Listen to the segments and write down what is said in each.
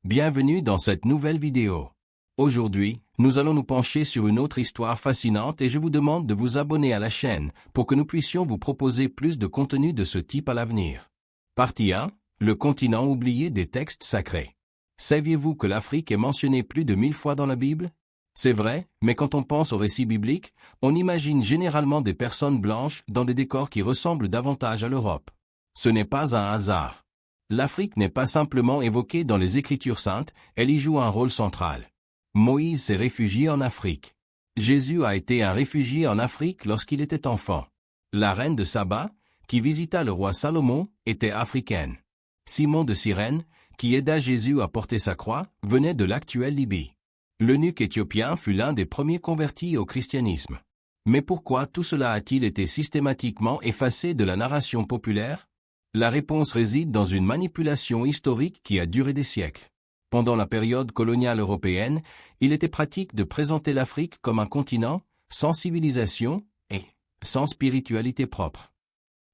Bienvenue dans cette nouvelle vidéo. Aujourd'hui, nous allons nous pencher sur une autre histoire fascinante et je vous demande de vous abonner à la chaîne pour que nous puissions vous proposer plus de contenu de ce type à l'avenir. Partie 1. Le continent oublié des textes sacrés. Saviez-vous que l'Afrique est mentionnée plus de 1000 fois dans la Bible? C'est vrai, mais quand on pense aux récits bibliques, on imagine généralement des personnes blanches dans des décors qui ressemblent davantage à l'Europe. Ce n'est pas un hasard. L'Afrique n'est pas simplement évoquée dans les Écritures saintes, elle y joue un rôle central. Moïse s'est réfugié en Afrique. Jésus a été un réfugié en Afrique lorsqu'il était enfant. La reine de Saba, qui visita le roi Salomon, était africaine. Simon de Cyrène, qui aida Jésus à porter sa croix, venait de l'actuelle Libye. L'eunuque éthiopien fut l'un des premiers convertis au christianisme. Mais pourquoi tout cela a-t-il été systématiquement effacé de la narration populaire? La réponse réside dans une manipulation historique qui a duré des siècles. Pendant la période coloniale européenne, il était pratique de présenter l'Afrique comme un continent sans civilisation et sans spiritualité propre.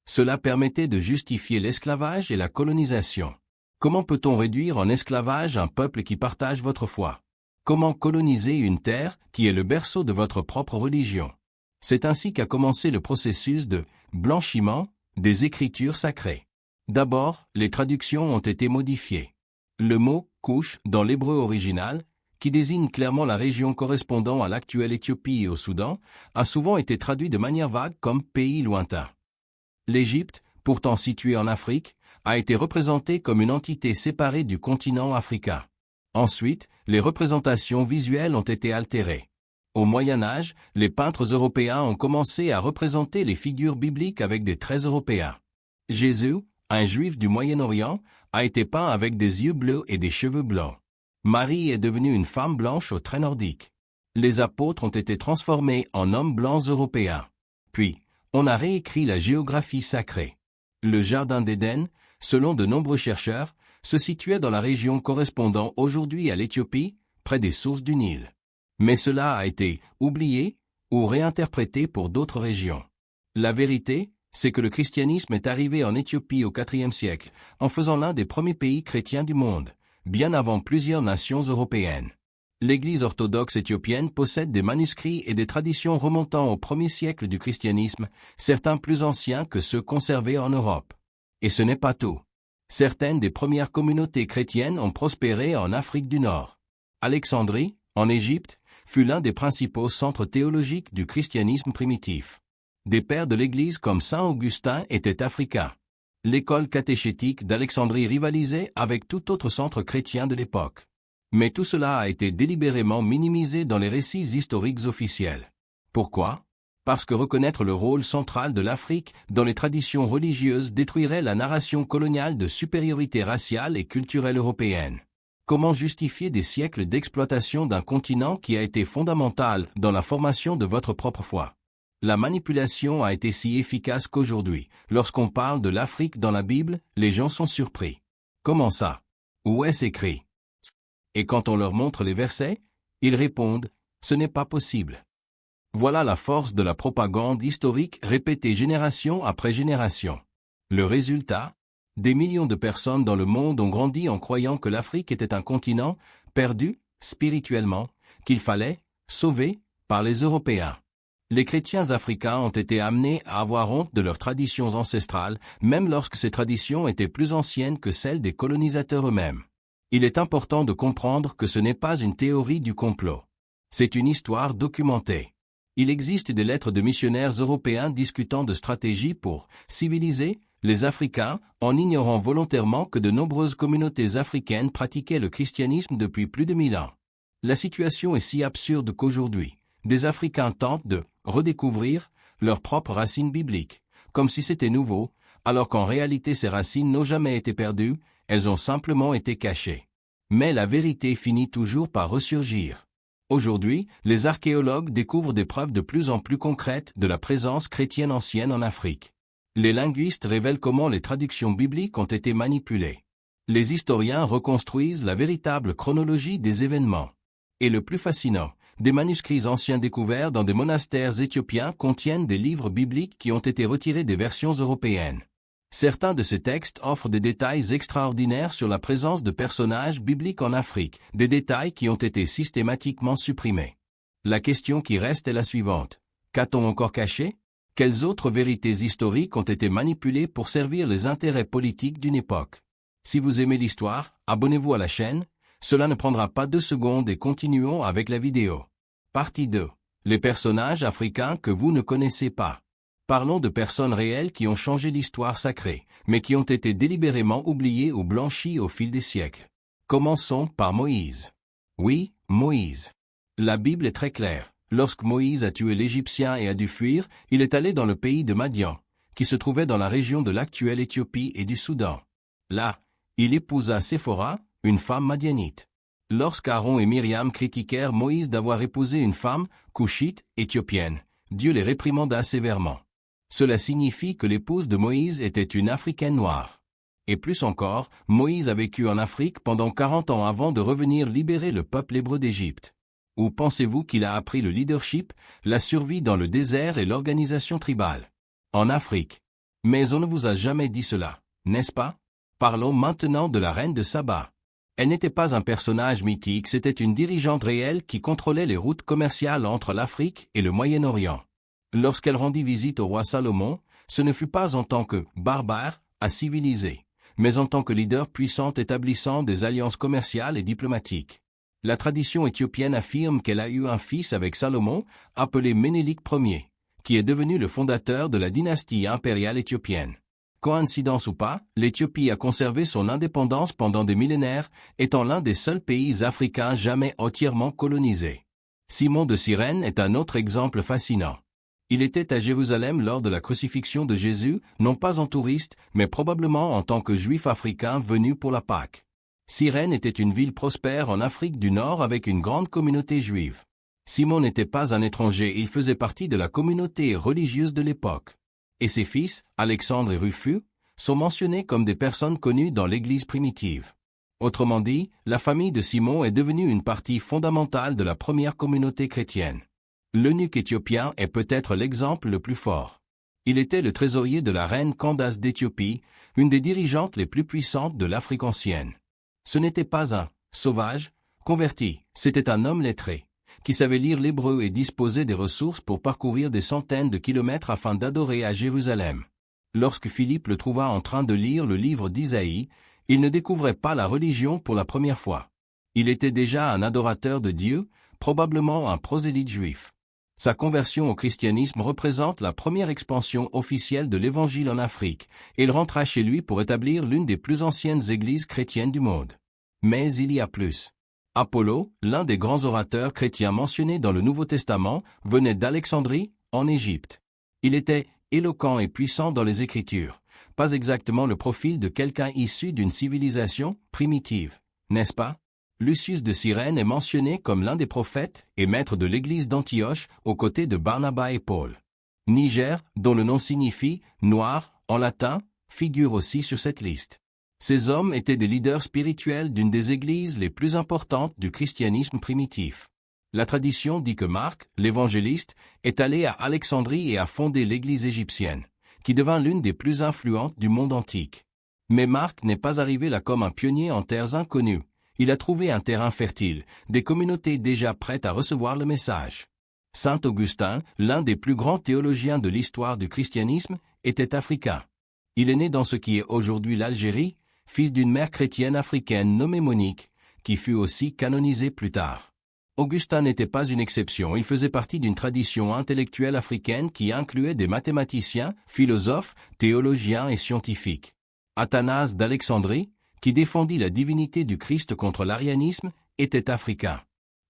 Cela permettait de justifier l'esclavage et la colonisation. Comment peut-on réduire en esclavage un peuple qui partage votre foi? Comment coloniser une terre qui est le berceau de votre propre religion? C'est ainsi qu'a commencé le processus de blanchiment des Écritures sacrées. D'abord, les traductions ont été modifiées. Le mot « couche » dans l'hébreu original, qui désigne clairement la région correspondant à l'actuelle Éthiopie et au Soudan, a souvent été traduit de manière vague comme « pays lointain ». L'Égypte, pourtant située en Afrique, a été représentée comme une entité séparée du continent africain. Ensuite, les représentations visuelles ont été altérées. Au Moyen Âge, les peintres européens ont commencé à représenter les figures bibliques avec des traits européens. Jésus, un juif du Moyen-Orient, a été peint avec des yeux bleus et des cheveux blancs. Marie est devenue une femme blanche aux traits nordiques. Les apôtres ont été transformés en hommes blancs européens. Puis, on a réécrit la géographie sacrée. Le Jardin d'Éden, selon de nombreux chercheurs, se situait dans la région correspondant aujourd'hui à l'Éthiopie, près des sources du Nil. Mais cela a été oublié ou réinterprété pour d'autres régions. La vérité, c'est que le christianisme est arrivé en Éthiopie au IVe siècle, en faisant l'un des premiers pays chrétiens du monde, bien avant plusieurs nations européennes. L'Église orthodoxe éthiopienne possède des manuscrits et des traditions remontant au 1er siècle du christianisme, certains plus anciens que ceux conservés en Europe. Et ce n'est pas tout. Certaines des premières communautés chrétiennes ont prospéré en Afrique du Nord. Alexandrie, en Égypte, fut l'un des principaux centres théologiques du christianisme primitif. Des pères de l'Église comme Saint Augustin étaient africains. L'école catéchétique d'Alexandrie rivalisait avec tout autre centre chrétien de l'époque. Mais tout cela a été délibérément minimisé dans les récits historiques officiels. Pourquoi? Parce que reconnaître le rôle central de l'Afrique dans les traditions religieuses détruirait la narration coloniale de supériorité raciale et culturelle européenne. Comment justifier des siècles d'exploitation d'un continent qui a été fondamental dans la formation de votre propre foi? La manipulation a été si efficace qu'aujourd'hui, lorsqu'on parle de l'Afrique dans la Bible, les gens sont surpris. Comment ça? Où est-ce écrit? Et quand on leur montre les versets, ils répondent « ce n'est pas possible ». Voilà la force de la propagande historique répétée génération après génération. Le résultat? Des millions de personnes dans le monde ont grandi en croyant que l'Afrique était un continent perdu, spirituellement, qu'il fallait sauver par les Européens. Les chrétiens africains ont été amenés à avoir honte de leurs traditions ancestrales, même lorsque ces traditions étaient plus anciennes que celles des colonisateurs eux-mêmes. Il est important de comprendre que ce n'est pas une théorie du complot. C'est une histoire documentée. Il existe des lettres de missionnaires européens discutant de stratégies pour civiliser les Africains en ignorant volontairement que de nombreuses communautés africaines pratiquaient le christianisme depuis plus de 1000 ans. La situation est si absurde qu'aujourd'hui, des Africains tentent de redécouvrir leurs propres racines bibliques, comme si c'était nouveau, alors qu'en réalité ces racines n'ont jamais été perdues, elles ont simplement été cachées. Mais la vérité finit toujours par ressurgir. Aujourd'hui, les archéologues découvrent des preuves de plus en plus concrètes de la présence chrétienne ancienne en Afrique. Les linguistes révèlent comment les traductions bibliques ont été manipulées. Les historiens reconstruisent la véritable chronologie des événements. Et le plus fascinant, des manuscrits anciens découverts dans des monastères éthiopiens contiennent des livres bibliques qui ont été retirés des versions européennes. Certains de ces textes offrent des détails extraordinaires sur la présence de personnages bibliques en Afrique, des détails qui ont été systématiquement supprimés. La question qui reste est la suivante. Qu'a-t-on encore caché? Quelles autres vérités historiques ont été manipulées pour servir les intérêts politiques d'une époque? Si vous aimez l'histoire, abonnez-vous à la chaîne. Cela ne prendra pas 2 secondes et continuons avec la vidéo. Partie 2. Les personnages africains que vous ne connaissez pas. Parlons de personnes réelles qui ont changé l'histoire sacrée, mais qui ont été délibérément oubliées ou blanchies au fil des siècles. Commençons par Moïse. Oui, Moïse. La Bible est très claire. Lorsque Moïse a tué l'Égyptien et a dû fuir, il est allé dans le pays de Madian, qui se trouvait dans la région de l'actuelle Éthiopie et du Soudan. Là, il épousa Séphora, une femme madianite. Lorsqu'Aaron et Myriam critiquèrent Moïse d'avoir épousé une femme, couchite, éthiopienne, Dieu les réprimanda sévèrement. Cela signifie que l'épouse de Moïse était une Africaine noire. Et plus encore, Moïse a vécu en Afrique pendant 40 ans avant de revenir libérer le peuple hébreu d'Égypte. Où pensez-vous qu'il a appris le leadership, la survie dans le désert et l'organisation tribale? En Afrique. Mais on ne vous a jamais dit cela, n'est-ce pas? Parlons maintenant de la reine de Saba. Elle n'était pas un personnage mythique, c'était une dirigeante réelle qui contrôlait les routes commerciales entre l'Afrique et le Moyen-Orient. Lorsqu'elle rendit visite au roi Salomon, ce ne fut pas en tant que barbare à civiliser, mais en tant que leader puissant établissant des alliances commerciales et diplomatiques. La tradition éthiopienne affirme qu'elle a eu un fils avec Salomon, appelé Ménélik Ier, qui est devenu le fondateur de la dynastie impériale éthiopienne. Coïncidence ou pas, l'Éthiopie a conservé son indépendance pendant des millénaires, étant l'un des seuls pays africains jamais entièrement colonisés. Simon de Cyrène est un autre exemple fascinant. Il était à Jérusalem lors de la crucifixion de Jésus, non pas en touriste, mais probablement en tant que juif africain venu pour la Pâque. Cyrène était une ville prospère en Afrique du Nord avec une grande communauté juive. Simon n'était pas un étranger, il faisait partie de la communauté religieuse de l'époque. Et ses fils, Alexandre et Rufus, sont mentionnés comme des personnes connues dans l'Église primitive. Autrement dit, la famille de Simon est devenue une partie fondamentale de la première communauté chrétienne. L'eunuque éthiopien est peut-être l'exemple le plus fort. Il était le trésorier de la reine Candace d'Éthiopie, une des dirigeantes les plus puissantes de l'Afrique ancienne. Ce n'était pas un sauvage converti, c'était un homme lettré, qui savait lire l'hébreu et disposait des ressources pour parcourir des centaines de kilomètres afin d'adorer à Jérusalem. Lorsque Philippe le trouva en train de lire le livre d'Isaïe, il ne découvrait pas la religion pour la première fois. Il était déjà un adorateur de Dieu, probablement un prosélyte juif. Sa conversion au christianisme représente la première expansion officielle de l'Évangile en Afrique, et il rentra chez lui pour établir l'une des plus anciennes églises chrétiennes du monde. Mais il y a plus. Apollo, l'un des grands orateurs chrétiens mentionnés dans le Nouveau Testament, venait d'Alexandrie, en Égypte. Il était éloquent et puissant dans les Écritures, pas exactement le profil de quelqu'un issu d'une civilisation primitive, n'est-ce pas? Lucius de Cyrène est mentionné comme l'un des prophètes et maître de l'église d'Antioche aux côtés de Barnabas et Paul. Niger, dont le nom signifie « noir » en latin, figure aussi sur cette liste. Ces hommes étaient des leaders spirituels d'une des églises les plus importantes du christianisme primitif. La tradition dit que Marc, l'évangéliste, est allé à Alexandrie et a fondé l'église égyptienne, qui devint l'une des plus influentes du monde antique. Mais Marc n'est pas arrivé là comme un pionnier en terres inconnues. Il a trouvé un terrain fertile, des communautés déjà prêtes à recevoir le message. Saint Augustin, l'un des plus grands théologiens de l'histoire du christianisme, était africain. Il est né dans ce qui est aujourd'hui l'Algérie, fils d'une mère chrétienne africaine nommée Monique, qui fut aussi canonisée plus tard. Augustin n'était pas une exception, il faisait partie d'une tradition intellectuelle africaine qui incluait des mathématiciens, philosophes, théologiens et scientifiques. Athanase d'Alexandrie, qui défendit la divinité du Christ contre l'arianisme, était africain.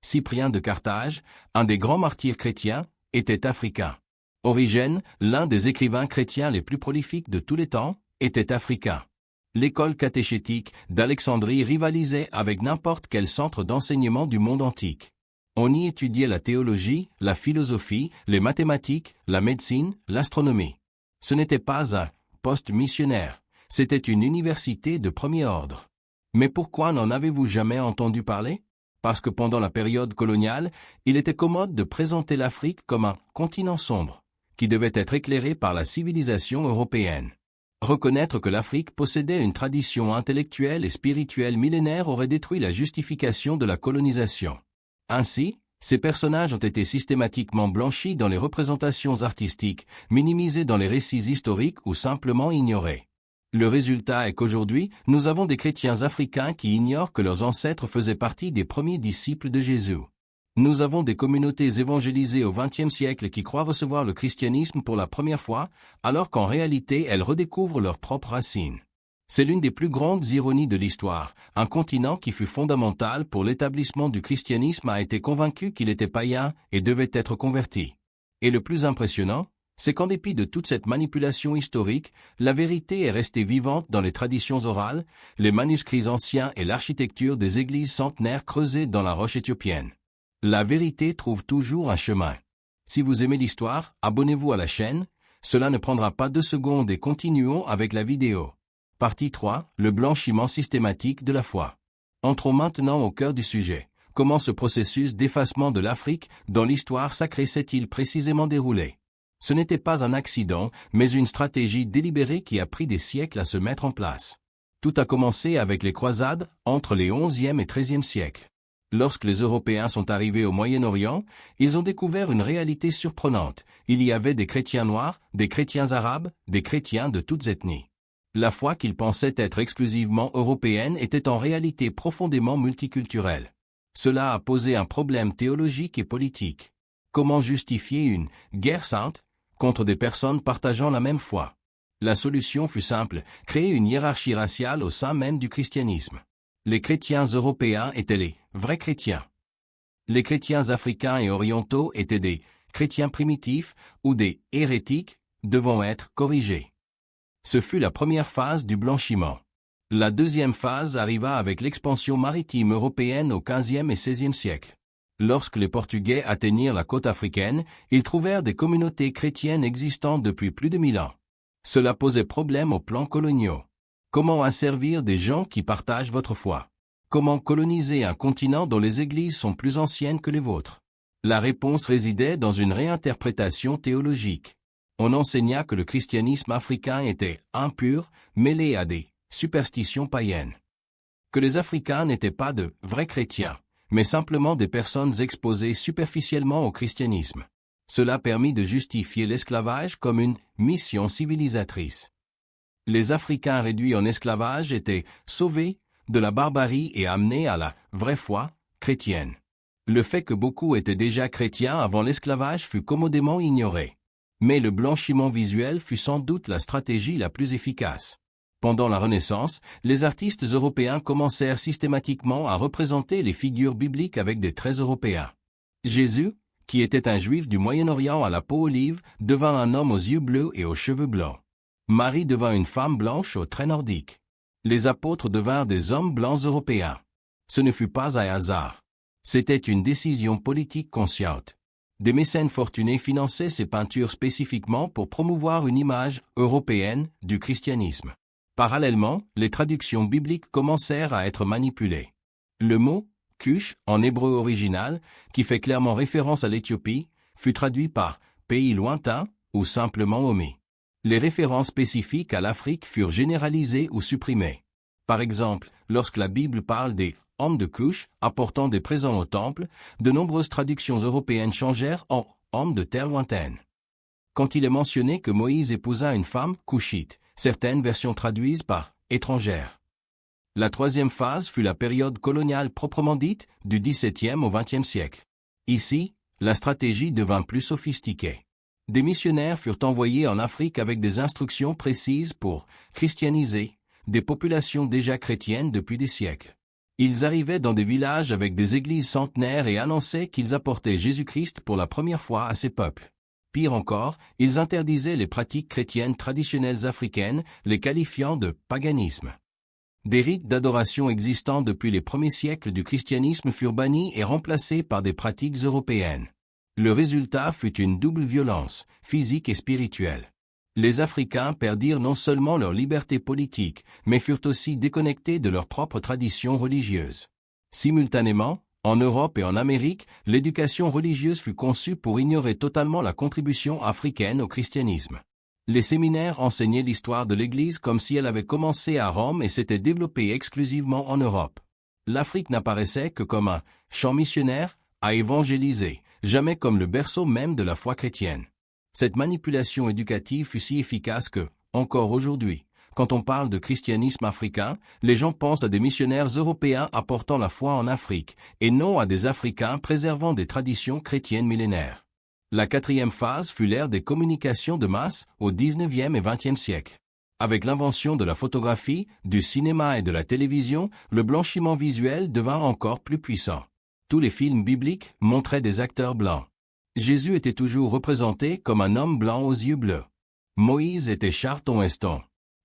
Cyprien de Carthage, un des grands martyrs chrétiens, était africain. Origène, l'un des écrivains chrétiens les plus prolifiques de tous les temps, était africain. L'école catéchétique d'Alexandrie rivalisait avec n'importe quel centre d'enseignement du monde antique. On y étudiait la théologie, la philosophie, les mathématiques, la médecine, l'astronomie. Ce n'était pas un poste missionnaire. C'était une université de premier ordre. Mais pourquoi n'en avez-vous jamais entendu parler? Parce que pendant la période coloniale, il était commode de présenter l'Afrique comme un continent sombre, qui devait être éclairé par la civilisation européenne. Reconnaître que l'Afrique possédait une tradition intellectuelle et spirituelle millénaire aurait détruit la justification de la colonisation. Ainsi, ces personnages ont été systématiquement blanchis dans les représentations artistiques, minimisés dans les récits historiques ou simplement ignorés. Le résultat est qu'aujourd'hui, nous avons des chrétiens africains qui ignorent que leurs ancêtres faisaient partie des premiers disciples de Jésus. Nous avons des communautés évangélisées au XXe siècle qui croient recevoir le christianisme pour la première fois, alors qu'en réalité elles redécouvrent leurs propres racines. C'est l'une des plus grandes ironies de l'histoire. Un continent qui fut fondamental pour l'établissement du christianisme a été convaincu qu'il était païen et devait être converti. Et le plus impressionnant, c'est qu'en dépit de toute cette manipulation historique, la vérité est restée vivante dans les traditions orales, les manuscrits anciens et l'architecture des églises centenaires creusées dans la roche éthiopienne. La vérité trouve toujours un chemin. Si vous aimez l'histoire, abonnez-vous à la chaîne, cela ne prendra pas 2 secondes et continuons avec la vidéo. Partie 3, le blanchiment systématique de la foi. Entrons maintenant au cœur du sujet. Comment ce processus d'effacement de l'Afrique dans l'histoire sacrée s'est-il précisément déroulé? Ce n'était pas un accident, mais une stratégie délibérée qui a pris des siècles à se mettre en place. Tout a commencé avec les croisades, entre les 11e et 13e siècles. Lorsque les Européens sont arrivés au Moyen-Orient, ils ont découvert une réalité surprenante. Il y avait des chrétiens noirs, des chrétiens arabes, des chrétiens de toutes ethnies. La foi qu'ils pensaient être exclusivement européenne était en réalité profondément multiculturelle. Cela a posé un problème théologique et politique. Comment justifier une « guerre sainte » contre des personnes partageant la même foi? La solution fut simple, créer une hiérarchie raciale au sein même du christianisme. Les chrétiens européens étaient les vrais chrétiens. Les chrétiens africains et orientaux étaient des chrétiens primitifs ou des hérétiques, devant être corrigés. Ce fut la première phase du blanchiment. La deuxième phase arriva avec l'expansion maritime européenne au XVe et XVIe siècle. Lorsque les Portugais atteignirent la côte africaine, ils trouvèrent des communautés chrétiennes existant depuis plus de 1000 ans. Cela posait problème aux plans coloniaux. Comment asservir des gens qui partagent votre foi? Comment coloniser un continent dont les églises sont plus anciennes que les vôtres? La réponse résidait dans une réinterprétation théologique. On enseigna que le christianisme africain était impur, mêlé à des superstitions païennes. Que les Africains n'étaient pas de vrais chrétiens, mais simplement des personnes exposées superficiellement au christianisme. Cela permit de justifier l'esclavage comme une mission civilisatrice. Les Africains réduits en esclavage étaient sauvés de la barbarie et amenés à la vraie foi chrétienne. Le fait que beaucoup étaient déjà chrétiens avant l'esclavage fut commodément ignoré. Mais le blanchiment visuel fut sans doute la stratégie la plus efficace. Pendant la Renaissance, les artistes européens commencèrent systématiquement à représenter les figures bibliques avec des traits européens. Jésus, qui était un juif du Moyen-Orient à la peau olive, devint un homme aux yeux bleus et aux cheveux blancs. Marie devint une femme blanche aux traits nordiques. Les apôtres devinrent des hommes blancs européens. Ce ne fut pas un hasard. C'était une décision politique consciente. Des mécènes fortunés finançaient ces peintures spécifiquement pour promouvoir une image européenne du christianisme. Parallèlement, les traductions bibliques commencèrent à être manipulées. Le mot « Cush » en hébreu original, qui fait clairement référence à l'Éthiopie, fut traduit par « pays lointain » ou simplement omis. Les références spécifiques à l'Afrique furent généralisées ou supprimées. Par exemple, lorsque la Bible parle des « hommes de Cush » apportant des présents au temple, de nombreuses traductions européennes changèrent en « hommes de terre lointaine ». Quand il est mentionné que Moïse épousa une femme cushite, certaines versions traduisent par « étrangère ». La troisième phase fut la période coloniale proprement dite, du XVIIe au XXe siècle. Ici, la stratégie devint plus sophistiquée. Des missionnaires furent envoyés en Afrique avec des instructions précises pour christianiser des populations déjà chrétiennes depuis des siècles. Ils arrivaient dans des villages avec des églises centenaires et annonçaient qu'ils apportaient Jésus-Christ pour la première fois à ces peuples. Pire encore, ils interdisaient les pratiques chrétiennes traditionnelles africaines, les qualifiant de paganisme. Des rites d'adoration existants depuis les premiers siècles du christianisme furent bannis et remplacés par des pratiques européennes. Le résultat fut une double violence, physique et spirituelle. Les Africains perdirent non seulement leur liberté politique, mais furent aussi déconnectés de leurs propres traditions religieuses. Simultanément, en Europe et en Amérique, l'éducation religieuse fut conçue pour ignorer totalement la contribution africaine au christianisme. Les séminaires enseignaient l'histoire de l'Église comme si elle avait commencé à Rome et s'était développée exclusivement en Europe. L'Afrique n'apparaissait que comme un champ missionnaire à évangéliser, jamais comme le berceau même de la foi chrétienne. Cette manipulation éducative fut si efficace que, encore aujourd'hui, quand on parle de christianisme africain, les gens pensent à des missionnaires européens apportant la foi en Afrique, et non à des Africains préservant des traditions chrétiennes millénaires. La quatrième phase fut l'ère des communications de masse au XIXe et XXe siècle. Avec l'invention de la photographie, du cinéma et de la télévision, le blanchiment visuel devint encore plus puissant. Tous les films bibliques montraient des acteurs blancs. Jésus était toujours représenté comme un homme blanc aux yeux bleus. Moïse était charlton-heston.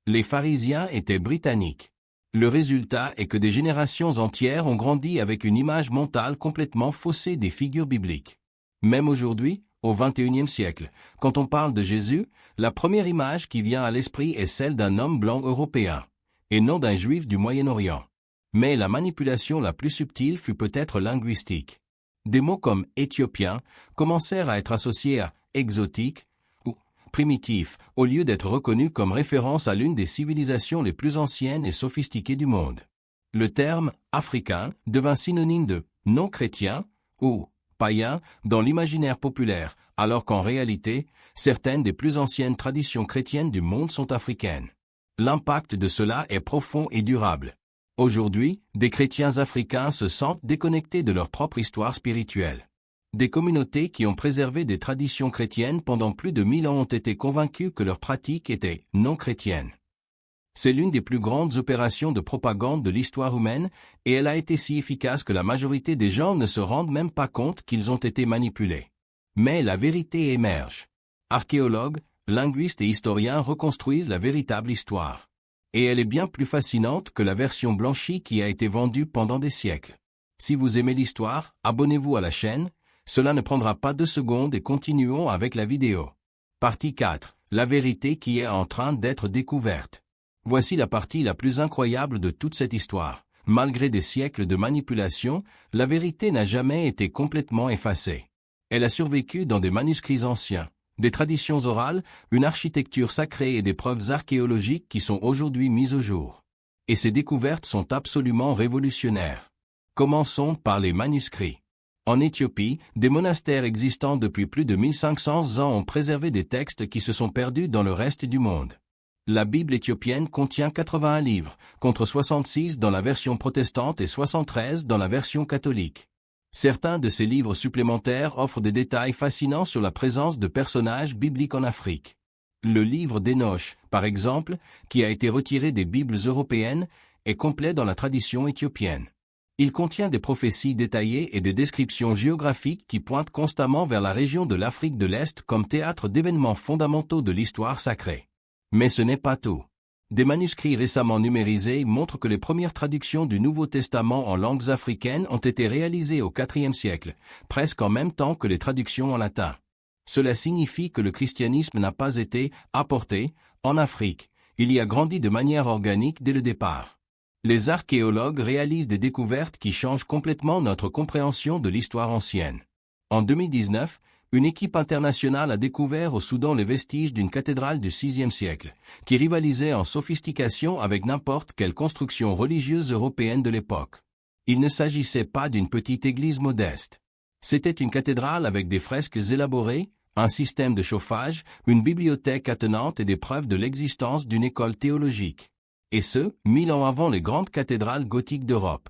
Les pharisiens étaient britanniques. Le résultat est que des générations entières ont grandi avec une image mentale complètement faussée des figures bibliques. Même aujourd'hui, au XXIe siècle, quand on parle de Jésus, la première image qui vient à l'esprit est celle d'un homme blanc européen, et non d'un juif du Moyen-Orient. Mais la manipulation la plus subtile fut peut-être linguistique. Des mots comme « éthiopien » commencèrent à être associés à « exotique » ou « primitif » au lieu d'être reconnus comme référence à l'une des civilisations les plus anciennes et sophistiquées du monde. Le terme « africain » devint synonyme de « non-chrétien » ou « païen » dans l'imaginaire populaire, alors qu'en réalité, certaines des plus anciennes traditions chrétiennes du monde sont africaines. L'impact de cela est profond et durable. Aujourd'hui, des chrétiens africains se sentent déconnectés de leur propre histoire spirituelle. Des communautés qui ont préservé des traditions chrétiennes pendant plus de 1000 ans ont été convaincues que leurs pratiques étaient non chrétiennes. C'est l'une des plus grandes opérations de propagande de l'histoire humaine, et elle a été si efficace que la majorité des gens ne se rendent même pas compte qu'ils ont été manipulés. Mais la vérité émerge. Archéologues, linguistes et historiens reconstruisent la véritable histoire. Et elle est bien plus fascinante que la version blanchie qui a été vendue pendant des siècles. Si vous aimez l'histoire, abonnez-vous à la chaîne, cela ne prendra pas 2 secondes et continuons avec la vidéo. Partie 4. La vérité qui est en train d'être découverte. Voici la partie la plus incroyable de toute cette histoire. Malgré des siècles de manipulation, la vérité n'a jamais été complètement effacée. Elle a survécu dans des manuscrits anciens, des traditions orales, une architecture sacrée et des preuves archéologiques qui sont aujourd'hui mises au jour. Et ces découvertes sont absolument révolutionnaires. Commençons par les manuscrits. En Éthiopie, des monastères existants depuis plus de 1500 ans ont préservé des textes qui se sont perdus dans le reste du monde. La Bible éthiopienne contient 81 livres, contre 66 dans la version protestante et 73 dans la version catholique. Certains de ces livres supplémentaires offrent des détails fascinants sur la présence de personnages bibliques en Afrique. Le livre d'Enoch, par exemple, qui a été retiré des Bibles européennes, est complet dans la tradition éthiopienne. Il contient des prophéties détaillées et des descriptions géographiques qui pointent constamment vers la région de l'Afrique de l'Est comme théâtre d'événements fondamentaux de l'histoire sacrée. Mais ce n'est pas tout. Des manuscrits récemment numérisés montrent que les premières traductions du Nouveau Testament en langues africaines ont été réalisées au IVe siècle, presque en même temps que les traductions en latin. Cela signifie que le christianisme n'a pas été apporté en Afrique, il y a grandi de manière organique dès le départ. Les archéologues réalisent des découvertes qui changent complètement notre compréhension de l'histoire ancienne. En 2019, une équipe internationale a découvert au Soudan les vestiges d'une cathédrale du VIe siècle, qui rivalisait en sophistication avec n'importe quelle construction religieuse européenne de l'époque. Il ne s'agissait pas d'une petite église modeste. C'était une cathédrale avec des fresques élaborées, un système de chauffage, une bibliothèque attenante et des preuves de l'existence d'une école théologique. Et ce, 1000 ans avant les grandes cathédrales gothiques d'Europe.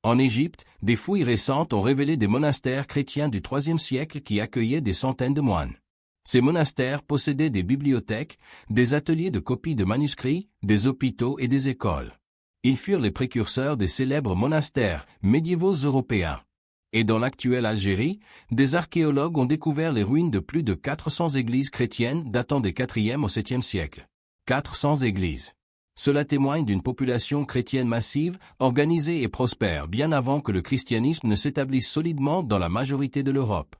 En Égypte, des fouilles récentes ont révélé des monastères chrétiens du IIIe siècle qui accueillaient des centaines de moines. Ces monastères possédaient des bibliothèques, des ateliers de copie de manuscrits, des hôpitaux et des écoles. Ils furent les précurseurs des célèbres monastères médiévaux européens. Et dans l'actuelle Algérie, des archéologues ont découvert les ruines de plus de 400 églises chrétiennes datant des IVe au VIIe siècle. 400 églises. Cela témoigne d'une population chrétienne massive, organisée et prospère bien avant que le christianisme ne s'établisse solidement dans la majorité de l'Europe.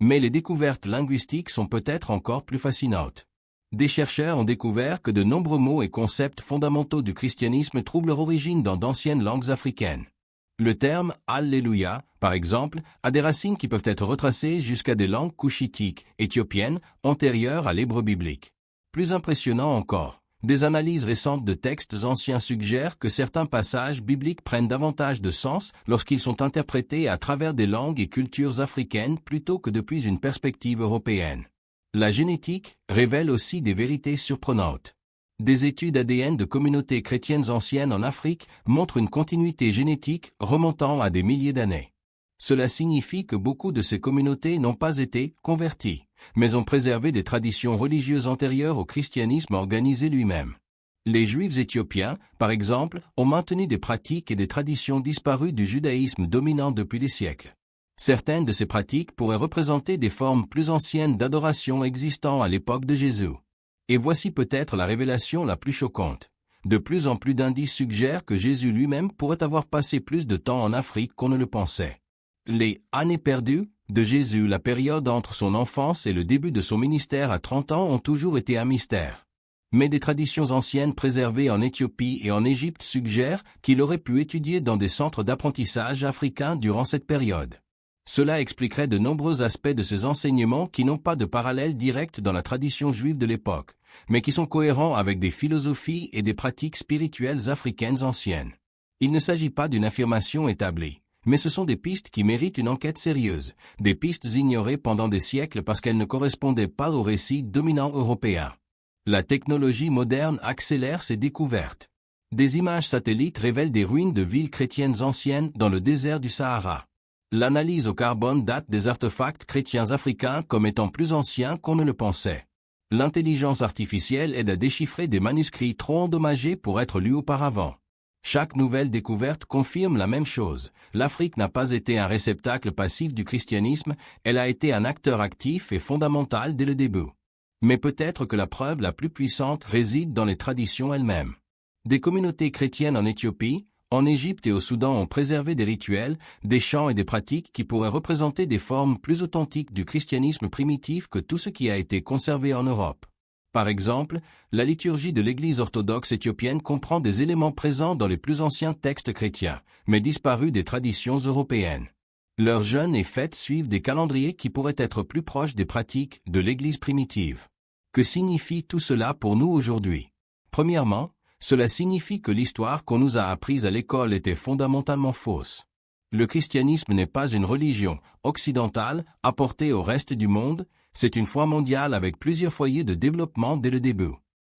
Mais les découvertes linguistiques sont peut-être encore plus fascinantes. Des chercheurs ont découvert que de nombreux mots et concepts fondamentaux du christianisme trouvent leur origine dans d'anciennes langues africaines. Le terme « Alléluia », par exemple, a des racines qui peuvent être retracées jusqu'à des langues couchitiques, éthiopiennes, antérieures à l'hébreu biblique. Plus impressionnant encore, des analyses récentes de textes anciens suggèrent que certains passages bibliques prennent davantage de sens lorsqu'ils sont interprétés à travers des langues et cultures africaines plutôt que depuis une perspective européenne. La génétique révèle aussi des vérités surprenantes. Des études ADN de communautés chrétiennes anciennes en Afrique montrent une continuité génétique remontant à des milliers d'années. Cela signifie que beaucoup de ces communautés n'ont pas été converties, mais ont préservé des traditions religieuses antérieures au christianisme organisé lui-même. Les Juifs éthiopiens, par exemple, ont maintenu des pratiques et des traditions disparues du judaïsme dominant depuis des siècles. Certaines de ces pratiques pourraient représenter des formes plus anciennes d'adoration existant à l'époque de Jésus. Et voici peut-être la révélation la plus choquante. De plus en plus d'indices suggèrent que Jésus lui-même pourrait avoir passé plus de temps en Afrique qu'on ne le pensait. Les « années perdues » de Jésus, la période entre son enfance et le début de son ministère à 30 ans, ont toujours été un mystère. Mais des traditions anciennes préservées en Éthiopie et en Égypte suggèrent qu'il aurait pu étudier dans des centres d'apprentissage africains durant cette période. Cela expliquerait de nombreux aspects de ces enseignements qui n'ont pas de parallèle direct dans la tradition juive de l'époque, mais qui sont cohérents avec des philosophies et des pratiques spirituelles africaines anciennes. Il ne s'agit pas d'une affirmation établie, mais ce sont des pistes qui méritent une enquête sérieuse, des pistes ignorées pendant des siècles parce qu'elles ne correspondaient pas au récit dominant européen. La technologie moderne accélère ces découvertes. Des images satellites révèlent des ruines de villes chrétiennes anciennes dans le désert du Sahara. L'analyse au carbone date des artefacts chrétiens africains comme étant plus anciens qu'on ne le pensait. L'intelligence artificielle aide à déchiffrer des manuscrits trop endommagés pour être lus auparavant. Chaque nouvelle découverte confirme la même chose. L'Afrique n'a pas été un réceptacle passif du christianisme, elle a été un acteur actif et fondamental dès le début. Mais peut-être que la preuve la plus puissante réside dans les traditions elles-mêmes. Des communautés chrétiennes en Éthiopie, en Égypte et au Soudan ont préservé des rituels, des chants et des pratiques qui pourraient représenter des formes plus authentiques du christianisme primitif que tout ce qui a été conservé en Europe. Par exemple, la liturgie de l'Église orthodoxe éthiopienne comprend des éléments présents dans les plus anciens textes chrétiens, mais disparus des traditions européennes. Leurs jeûnes et fêtes suivent des calendriers qui pourraient être plus proches des pratiques de l'Église primitive. Que signifie tout cela pour nous aujourd'hui? Premièrement, cela signifie que l'histoire qu'on nous a apprise à l'école était fondamentalement fausse. Le christianisme n'est pas une religion occidentale apportée au reste du monde, c'est une foi mondiale avec plusieurs foyers de développement dès le début.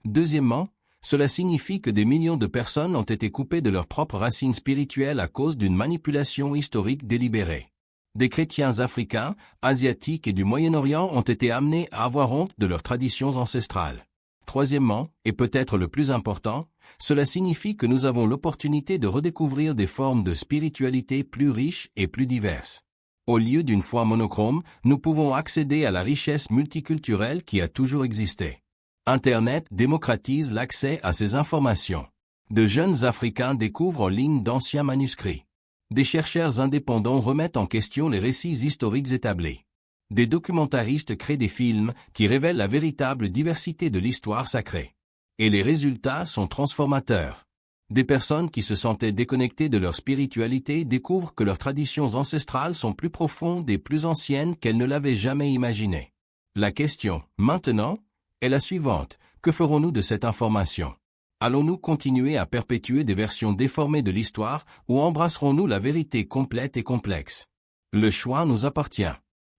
Deuxièmement, cela signifie que des millions de personnes ont été coupées de leurs propres racines spirituelles à cause d'une manipulation historique délibérée. Des chrétiens africains, asiatiques et du Moyen-Orient ont été amenés à avoir honte de leurs traditions ancestrales. Troisièmement, et peut-être le plus important, cela signifie que nous avons l'opportunité de redécouvrir des formes de spiritualité plus riches et plus diverses. Au lieu d'une foi monochrome, nous pouvons accéder à la richesse multiculturelle qui a toujours existé. Internet démocratise l'accès à ces informations. De jeunes Africains découvrent en ligne d'anciens manuscrits. Des chercheurs indépendants remettent en question les récits historiques établis. Des documentaristes créent des films qui révèlent la véritable diversité de l'histoire sacrée. Et les résultats sont transformateurs. Des personnes qui se sentaient déconnectées de leur spiritualité découvrent que leurs traditions ancestrales sont plus profondes et plus anciennes qu'elles ne l'avaient jamais imaginé. La question, maintenant, est la suivante: que ferons-nous de cette information? Allons-nous continuer à perpétuer des versions déformées de l'histoire ou embrasserons-nous la vérité complète et complexe? Le choix nous appartient.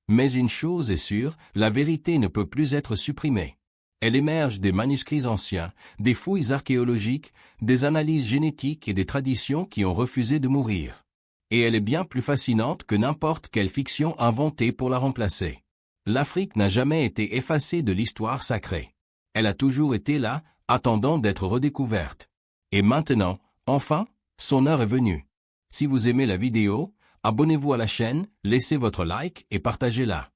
Mais une chose est sûre, la vérité ne peut plus être supprimée. Elle émerge des manuscrits anciens, des fouilles archéologiques, des analyses génétiques et des traditions qui ont refusé de mourir. Et elle est bien plus fascinante que n'importe quelle fiction inventée pour la remplacer. L'Afrique n'a jamais été effacée de l'histoire sacrée. Elle a toujours été là, attendant d'être redécouverte. Et maintenant, enfin, son heure est venue. Si vous aimez la vidéo, abonnez-vous à la chaîne, laissez votre like et partagez-la.